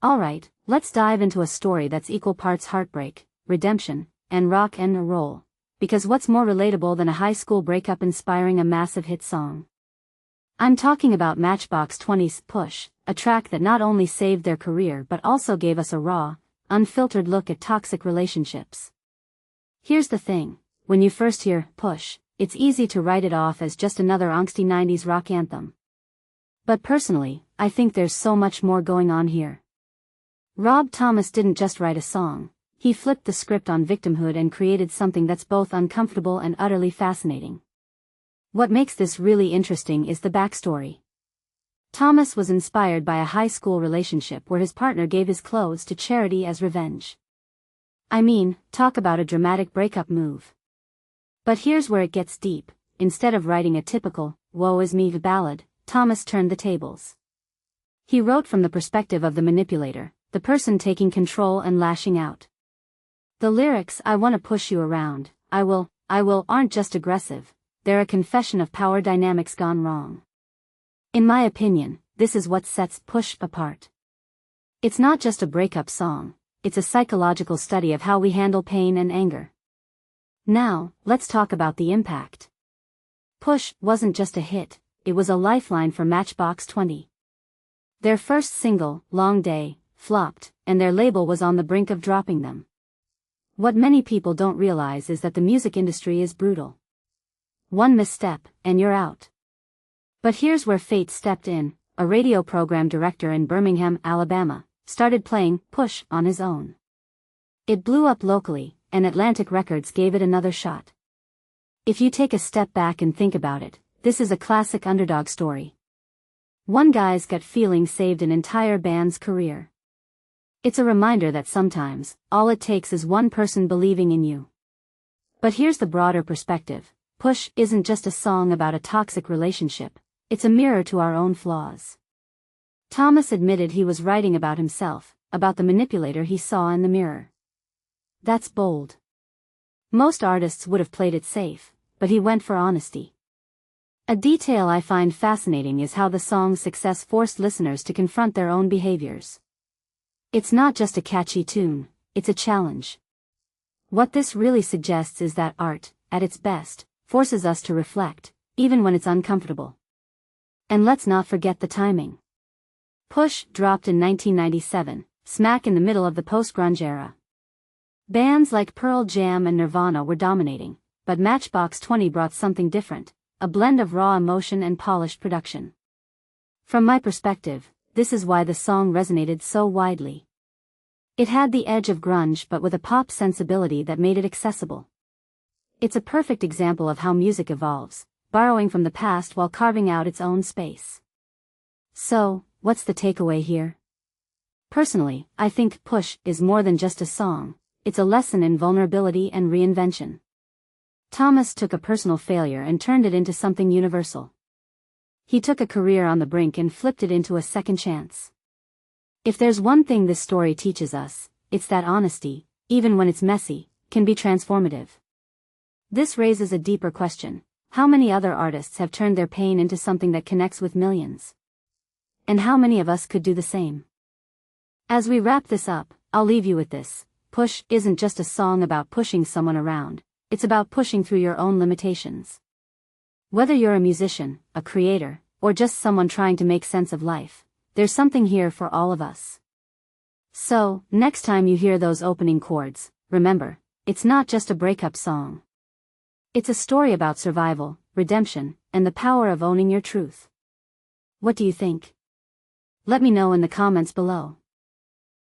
Alright, let's dive into a story that's equal parts heartbreak, redemption, and rock and roll. Because what's more relatable than a high school breakup inspiring a massive hit song? I'm talking about Matchbox 20's Push, a track that not only saved their career but also gave us a raw, unfiltered look at toxic relationships. Here's the thing, when you first hear Push, it's easy to write it off as just another angsty 90s rock anthem. But personally, I think there's so much more going on here. Rob Thomas didn't just write a song, he flipped the script on victimhood and created something that's both uncomfortable and utterly fascinating. What makes this really interesting is the backstory. Thomas was inspired by a high school relationship where his partner gave his clothes to charity as revenge. I mean, talk about a dramatic breakup move. But here's where it gets deep. Instead of writing a typical, woe is me ballad, Thomas turned the tables. He wrote from the perspective of the manipulator, the person taking control and lashing out. The lyrics, "I wanna push you around, I will, aren't just aggressive, they're a confession of power dynamics gone wrong." In my opinion, this is what sets Push apart. It's not just a breakup song, it's a psychological study of how we handle pain and anger. Now, let's talk about the impact. Push wasn't just a hit, it was a lifeline for Matchbox 20. Their first single, Long Day, flopped, and their label was on the brink of dropping them. What many people don't realize is that the music industry is brutal. One misstep, and you're out. But here's where fate stepped in. A radio program director in Birmingham, Alabama, started playing Push on his own. It blew up locally, and Atlantic Records gave it another shot. If you take a step back and think about it, this is a classic underdog story. One guy's gut feeling saved an entire band's career. It's a reminder that sometimes, all it takes is one person believing in you. But here's the broader perspective. Push isn't just a song about a toxic relationship, it's a mirror to our own flaws. Thomas admitted he was writing about himself, about the manipulator he saw in the mirror. That's bold. Most artists would have played it safe, but he went for honesty. A detail I find fascinating is how the song's success forced listeners to confront their own behaviors. It's not just a catchy tune, it's a challenge. What this really suggests is that art, at its best, forces us to reflect, even when it's uncomfortable. And let's not forget the timing. Push dropped in 1997, smack in the middle of the post-grunge era. Bands like Pearl Jam and Nirvana were dominating, but Matchbox 20 brought something different, a blend of raw emotion and polished production. From my perspective, this is why the song resonated so widely. It had the edge of grunge but with a pop sensibility that made it accessible. It's a perfect example of how music evolves, borrowing from the past while carving out its own space. So, what's the takeaway here? Personally, I think Push is more than just a song, it's a lesson in vulnerability and reinvention. Thomas took a personal failure and turned it into something universal. He took a career on the brink and flipped it into a second chance. If there's one thing this story teaches us, it's that honesty, even when it's messy, can be transformative. This raises a deeper question. How many other artists have turned their pain into something that connects with millions? And how many of us could do the same? As we wrap this up, I'll leave you with this. Push isn't just a song about pushing someone around, it's about pushing through your own limitations. Whether you're a musician, a creator, or just someone trying to make sense of life, there's something here for all of us. So, next time you hear those opening chords, remember, it's not just a breakup song. It's a story about survival, redemption, and the power of owning your truth. What do you think? Let me know in the comments below.